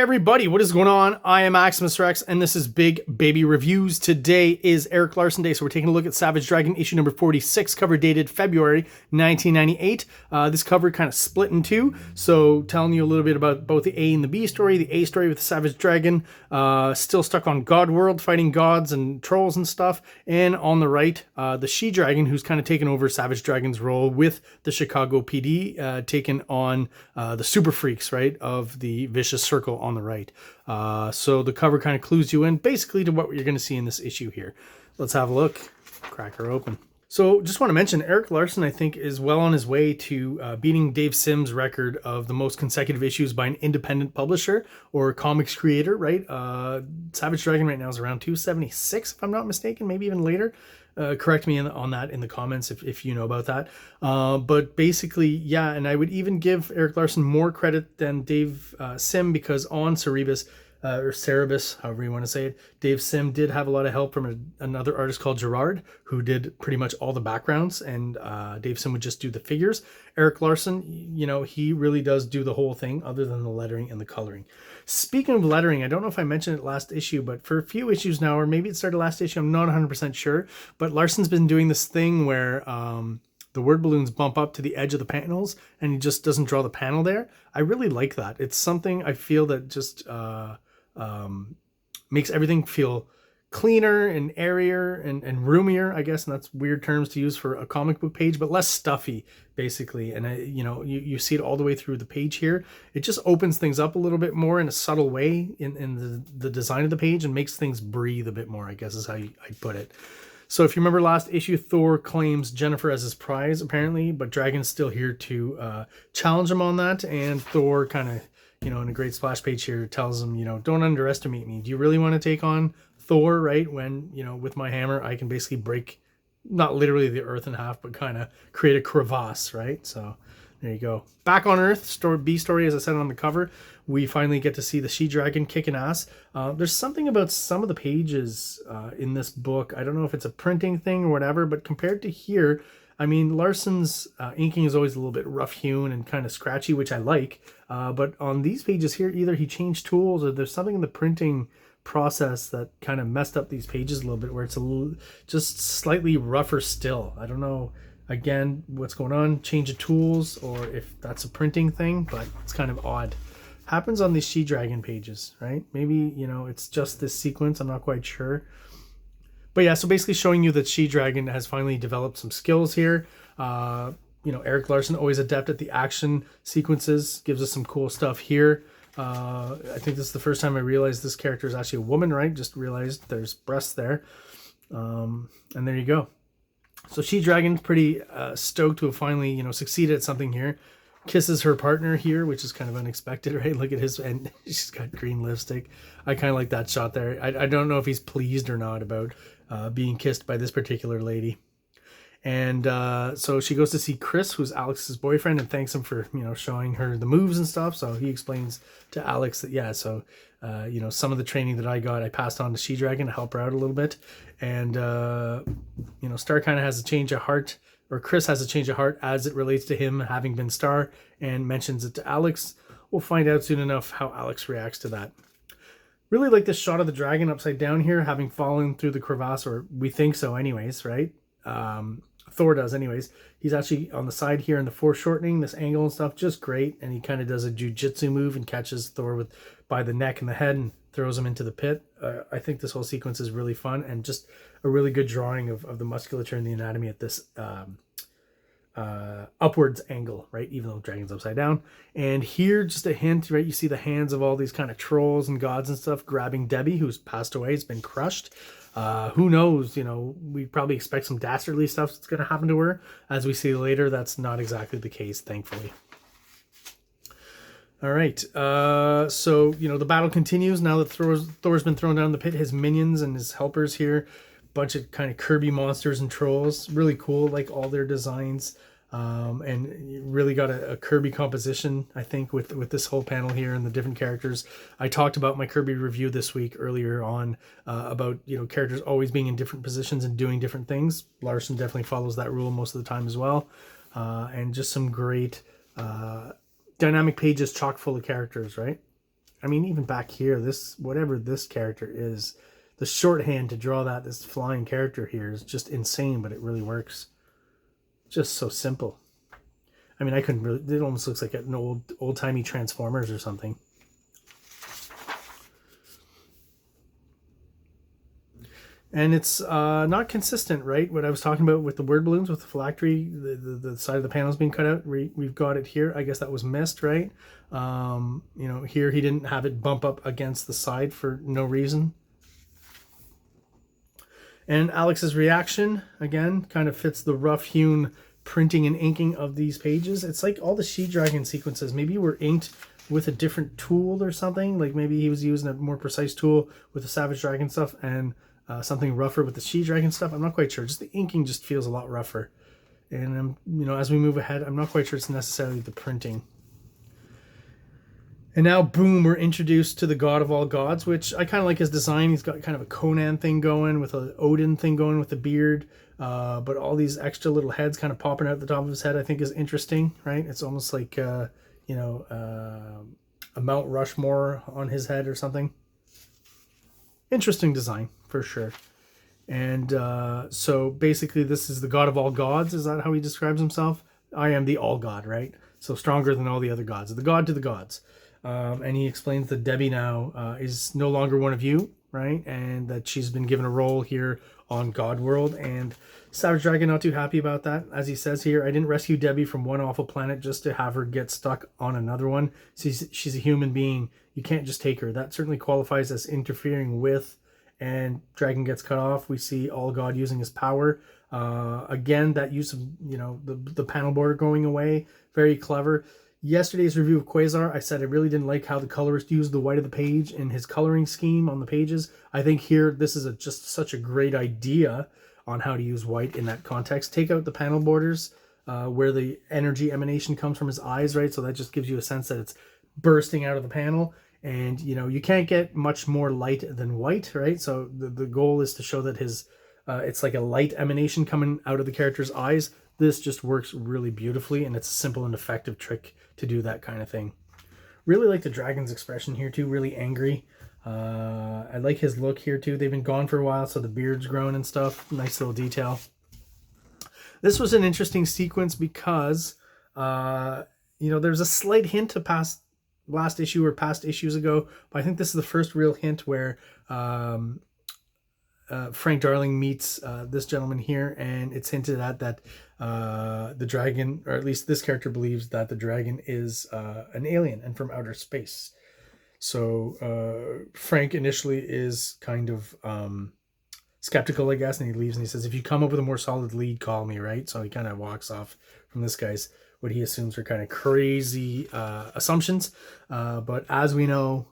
everybody, what is going on? I am Maximus Rex, and this is Big Baby Reviews. Today is Eric Larson Day, so we're taking a look at Savage Dragon issue number 46, cover dated February 1998. This cover kind of split in two, so telling you a little bit about both the A and the B story. The A story with the Savage Dragon, still stuck on God World, fighting gods and trolls and stuff, and on the right, the She Dragon, who's kind of taken over Savage Dragon's role with the Chicago PD, taken on the Super Freaks, right, of the Vicious Circle on the right. So the cover kind of clues you in basically to what you're going to see in this issue here. Let's have a look. Crack her open. So just want to mention, Eric Larson, I think, is well on his way to beating Dave Sim's record of the most consecutive issues by an independent publisher or comics creator, right? Savage Dragon right now is around 276, if I'm not mistaken, maybe even later. Correct me on that in the comments if you know about that. But basically, yeah, and I would even give Eric Larson more credit than Dave Sim, because on Cerebus, or Cerebus, however you want to say it, Dave Sim did have a lot of help from another artist called Gerard, who did pretty much all the backgrounds, and Dave Sim would just do the figures. Eric Larson, you know, he really does do the whole thing other than the lettering and the coloring. Speaking of lettering, I don't know if I mentioned it last issue, but for a few issues now, or maybe it started last issue, I'm not 100% sure, but Larson's been doing this thing where the word balloons bump up to the edge of the panels and he just doesn't draw the panel there. I really like that. It's something I feel that just makes everything feel cleaner and airier and roomier, I guess, and that's weird terms to use for a comic book page, but less stuffy, basically. And you see it all the way through the page here. It just opens things up a little bit more in a subtle way in the design of the page, and makes things breathe a bit more, I guess is how I'd put it. So if you remember last issue, Thor claims Jennifer as his prize, apparently, but Dragon's still here to challenge him on that, and Thor kind of, in a great splash page here, tells him, don't underestimate me. Do you really want to take on Thor, right? When, with my hammer, I can basically break, not literally the earth in half, but kind of create a crevasse, right? So there you go. Back on Earth, B story, as I said on the cover, we finally get to see the She-Dragon kicking ass. There's something about some of the pages in this book. I don't know if it's a printing thing or whatever, but compared to here, I mean, Larson's inking is always a little bit rough-hewn and kind of scratchy, which I like. But on these pages here, either he changed tools or there's something in the printing process that kind of messed up these pages a little bit, where it's just slightly rougher still. I don't know, again, what's going on, change of tools, or if that's a printing thing, but it's kind of odd. Happens on these She-Dragon pages, right? Maybe, it's just this sequence, I'm not quite sure. But yeah, so basically showing you that She-Dragon has finally developed some skills here. Eric Larson, always adept at the action sequences, gives us some cool stuff here. I think this is the first time I realized this character is actually a woman, right? Just realized there's breasts there. And there you go. So She-Dragon's pretty stoked to have finally, succeeded at something here. Kisses her partner here, which is kind of unexpected, right? Look at his, and she's got green lipstick. I kind of like that shot there. I don't know if he's pleased or not about being kissed by this particular lady. And so she goes to see Chris, who's Alex's boyfriend, and thanks him for, showing her the moves and stuff. So he explains to Alex that, yeah, so, some of the training that I got, I passed on to She-Dragon to help her out a little bit. And, Star kind of has a change of heart, or Chris has a change of heart as it relates to him having been Star, and mentions it to Alex. We'll find out soon enough how Alex reacts to that. Really like this shot of the dragon upside down here, having fallen through the crevasse, or we think so anyways, right? Thor does anyways. He's actually on the side here in the foreshortening, this angle and stuff, just great. And he kind of does a jujitsu move and catches Thor by the neck and the head and throws him into the pit. I think this whole sequence is really fun, and just a really good drawing of the musculature and the anatomy at this upwards angle, right? Even though the dragon's upside down. And here, just a hint, right? You see the hands of all these kind of trolls and gods and stuff grabbing Debbie, who's passed away, has been crushed. Who knows, we probably expect some dastardly stuff that's going to happen to her. As we see later, that's not exactly the case, thankfully. All right, so, the battle continues now that Thor's been thrown down the pit. His minions and his helpers here, bunch of kind of Kirby monsters and trolls. Really cool, like all their designs. And you really got a Kirby composition, I think, with this whole panel here and the different characters. I talked about my Kirby review this week earlier on about, characters always being in different positions and doing different things. Larson definitely follows that rule most of the time as well. And just some great dynamic pages chock full of characters, right? I mean, even back here, this, whatever this character is, the shorthand to draw that, this flying character here is just insane, but it really works. Just so simple. I mean, I couldn't really, it almost looks like an old-timey Transformers or something. And it's not consistent, right? What I was talking about with the word balloons, with the phylactery, the side of the panels being cut out. We've got it here. I guess that was missed, right? You know, here he didn't have it bump up against the side for no reason. And Alex's reaction, again, kind of fits the rough-hewn printing and inking of these pages. It's like all the She Dragon sequences maybe were inked with a different tool or something. Like maybe he was using a more precise tool with the Savage Dragon stuff and something rougher with the She Dragon stuff. I'm not quite sure. Just the inking just feels a lot rougher. And you know, as we move ahead, I'm not quite sure it's necessarily the printing. And now, boom, we're introduced to the God of all gods, which I kind of like his design. He's got kind of a Conan thing going with an Odin thing going with the beard. But all these extra little heads kind of popping out the top of his head, I think is interesting, right? It's almost like, you know, a Mount Rushmore on his head or something. Interesting design, for sure. And so basically this is the God of all gods. Is that how he describes himself? I am the all god, right? So stronger than all the other gods. The god to the gods. And he explains that Debbie now is no longer one of you, right? And that she's been given a role here on God World. And Savage Dragon not too happy about that. As he says here, I didn't rescue Debbie from one awful planet just to have her get stuck on another one. She's a human being. You can't just take her. That certainly qualifies as interfering with. And Dragon gets cut off. We see All God using his power. Again, that use of, you know, the panel border going away. Very clever. Yesterday's review of Quasar, I said I really didn't like how the colorist used the white of the page in his coloring scheme on the pages. I think here this is just such a great idea on how to use white in that context. Take out the panel borders where the energy emanation comes from his eyes, right? So that just gives you a sense that it's bursting out of the panel. And, you know, you can't get much more light than white, right? So the goal is to show that his it's like a light emanation coming out of the character's eyes. This just works really beautifully, and it's a simple and effective trick to do that kind of thing. Really like the dragon's expression here too, really angry. I like his look here too. They've been gone for a while, so the beard's grown and stuff. Nice little detail. This was an interesting sequence because, you know, there's a slight hint to last issue or past issues ago, but I think this is the first real hint where Frank Darling meets this gentleman here, and it's hinted at that the dragon, or at least this character believes that the dragon is an alien and from outer space. So Frank initially is kind of skeptical, I guess, and he leaves and he says, if you come up with a more solid lead, call me, right? So he kind of walks off from this guy's what he assumes are kind of crazy assumptions. But as we know,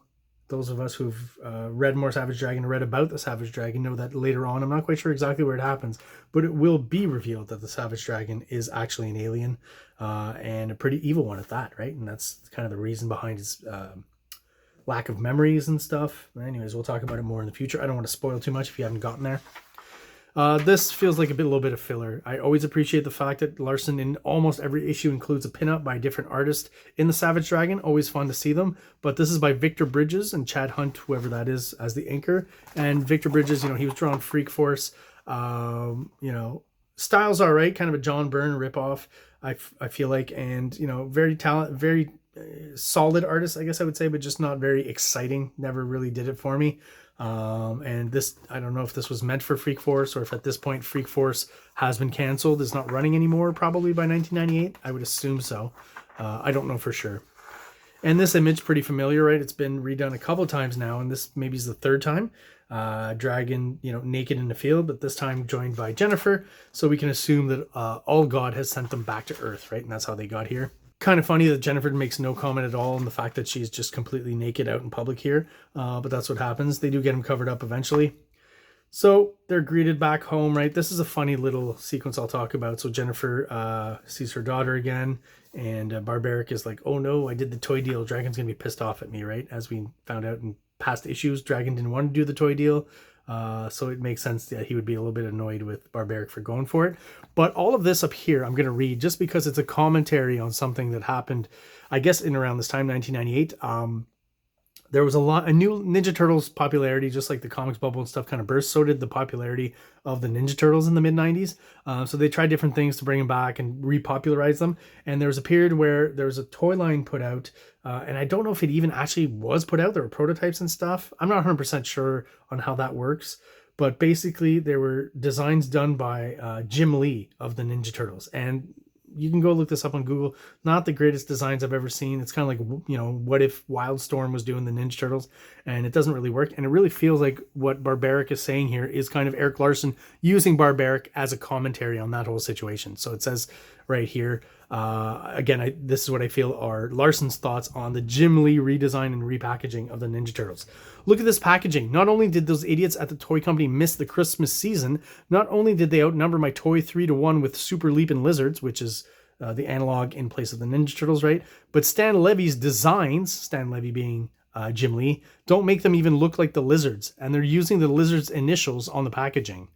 those of us who've read more Savage Dragon, read about the Savage Dragon, know that later on, I'm not quite sure exactly where it happens, but it will be revealed that the Savage Dragon is actually an alien, and a pretty evil one at that, right? And that's kind of the reason behind his lack of memories and stuff. Anyways, we'll talk about it more in the future. I don't want to spoil too much if you haven't gotten there. This feels like a little bit of filler. I always appreciate the fact that Larson in almost every issue includes a pinup by a different artist in the Savage Dragon. Always fun to see them. But this is by Victor Bridges and Chad Hunt, whoever that is, as the inker. And Victor Bridges, you know, he was drawing Freak Force. You know, style's all right, kind of a John Byrne ripoff, I feel like. And, you know, very solid artist, I guess I would say, but just not very exciting. Never really did it for me. And this, I don't know if this was meant for Freak Force or if at this point Freak Force has been canceled, is not running anymore, probably by 1998. I would assume so. I don't know for sure. And this image, pretty familiar, right? It's been redone a couple times now, and this maybe is the third time. Dragon, you know, naked in the field, but this time joined by Jennifer. So we can assume that All God has sent them back to Earth, right? And that's how they got here. Kind of funny that Jennifer makes no comment at all on the fact that she's just completely naked out in public here. But that's what happens. They do get him covered up eventually. So they're greeted back home, right? This is a funny little sequence I'll talk about. So Jennifer sees her daughter again, and Barbaric is like, oh no, I did the toy deal. Dragon's going to be pissed off at me, right? As we found out in past issues, Dragon didn't want to do the toy deal. So it makes sense that he would be a little bit annoyed with Barbaric for going for it. But all of this up here, I'm going to read just because it's a commentary on something that happened, I guess, in around this time, 1998. there was a new Ninja Turtles popularity, just like the comics bubble and stuff kind of burst. So did the popularity of the Ninja Turtles in the mid 90s. So they tried different things to bring them back and repopularize them. And there was a period where there was a toy line put out, and I don't know if it even actually was put out. There were prototypes and stuff. I'm not 100% sure on how that works. But basically, there were designs done by Jim Lee of the Ninja Turtles. And you can go look this up on Google. Not the greatest designs I've ever seen. It's kind of like, you know, what if Wildstorm was doing the Ninja Turtles, and it doesn't really work. And it really feels like what Barbaric is saying here is kind of Eric Larson using Barbaric as a commentary on that whole situation. So it says right here, again, this is what I feel are Larson's thoughts on the Jim Lee redesign and repackaging of the Ninja Turtles. Look at this packaging. Not only did those idiots at the toy company miss the Christmas season, not only did they outnumber my toy 3-1 with Super Leapin' Lizards, which is the analog in place of the Ninja Turtles, right? But Stan Levy's designs, Stan Levy being Jim Lee, don't make them even look like the lizards, and they're using the lizards' initials on the packaging.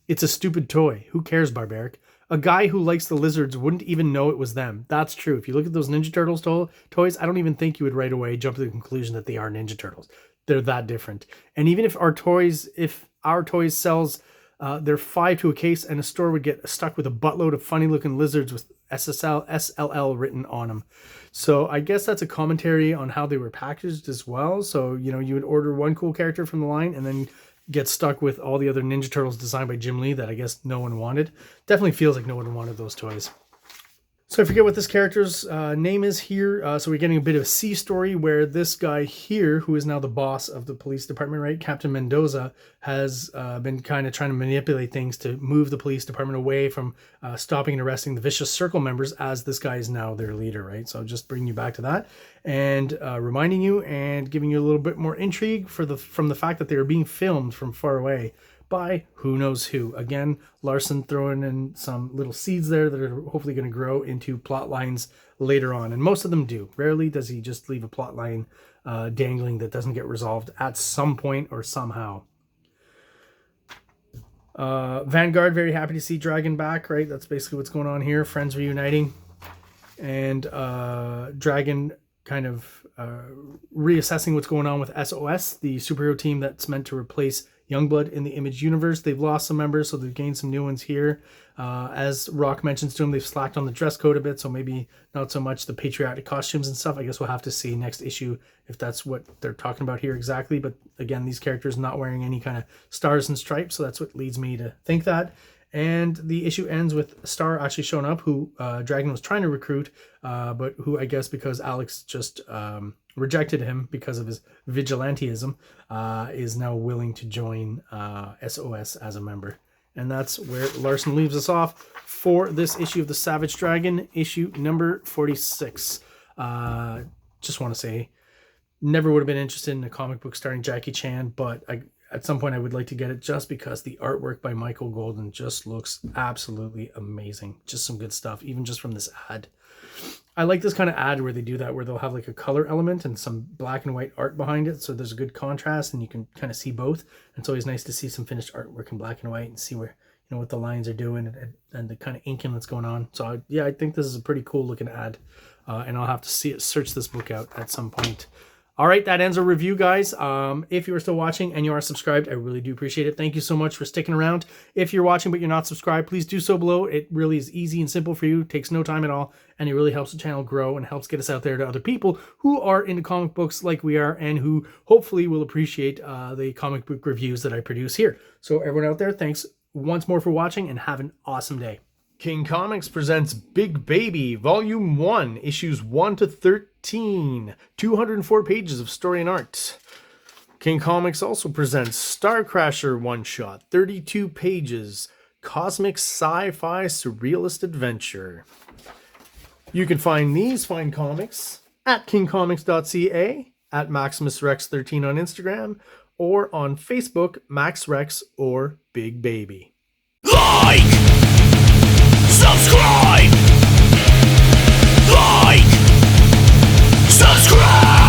It's a stupid toy. Who cares, Barbaric? A guy who likes the lizards wouldn't even know it was them. That's true. If you look at those Ninja Turtles toys, I don't even think you would right away jump to the conclusion that they are Ninja Turtles. They're that different. And even if our toys sells, they're 5 to a case, and a store would get stuck with a buttload of funny looking lizards with SLL written on them. So I guess that's a commentary on how they were packaged as well. So, you know, you would order one cool character from the line and then get stuck with all the other Ninja Turtles designed by Jim Lee that I guess no one wanted. Definitely feels like no one wanted those toys. So I forget what this character's name is here. So we're getting a bit of a C story where this guy here, who is now the boss of the police department, right? Captain Mendoza has been kind of trying to manipulate things to move the police department away from stopping and arresting the Vicious Circle members, as this guy is now their leader, right? So just bringing you back to that and reminding you and giving you a little bit more intrigue from the fact that they are being filmed from far away by who knows who. Again, Larson throwing in some little seeds there that are hopefully going to grow into plot lines later on. And most of them do. Rarely does he just leave a plot line dangling that doesn't get resolved at some point or somehow. Vanguard, very happy to see Dragon back, right? That's basically what's going on here. Friends reuniting. And Dragon kind of reassessing what's going on with SOS, the superhero team that's meant to replace Youngblood in the Image universe. They've lost some members, so they've gained some new ones here. As Rock mentions to him, they've slacked on the dress code a bit, so maybe not so much the patriotic costumes and stuff. I guess we'll have to see next issue if that's what they're talking about here exactly. But again, these characters not wearing any kind of stars and stripes, so that's what leads me to think that. And the issue ends with Star actually showing up, who Dragon was trying to recruit, but who I guess because Alex just rejected him because of his vigilantism, is now willing to join SOS as a member. And that's where Larson leaves us off for this issue of the Savage Dragon, issue number 46. Just want to say, never would have been interested in a comic book starring Jackie Chan, but at some point I would like to get it just because the artwork by Michael Golden just looks absolutely amazing. Just some good stuff, even just from this ad. I like this kind of ad where they do that, where they'll have like a color element and some black and white art behind it. So there's a good contrast and you can kind of see both. It's always nice to see some finished artwork in black and white and see where, you know, what the lines are doing and the kind of inking that's going on. So yeah, I think this is a pretty cool looking ad. And I'll have to search this book out at some point. All right, that ends our review, guys. If you are still watching and you are subscribed, I really do appreciate it. Thank you so much for sticking around. If you're watching but you're not subscribed, please do so below. It really is easy and simple for you. It takes no time at all, and it really helps the channel grow and helps get us out there to other people who are into comic books like we are and who hopefully will appreciate the comic book reviews that I produce here. So everyone out there, thanks once more for watching and have an awesome day. King Comics presents Big Baby, Volume 1, Issues 1 to 13, 204 pages of story and art. King Comics also presents Star Crasher one-shot, 32 pages, cosmic sci-fi surrealist adventure. You can find these fine comics at KingComics.CA, at MaximusRex13 on Instagram, or on Facebook, MaxRex or Big Baby. Like! Subscribe! Like! Subscribe!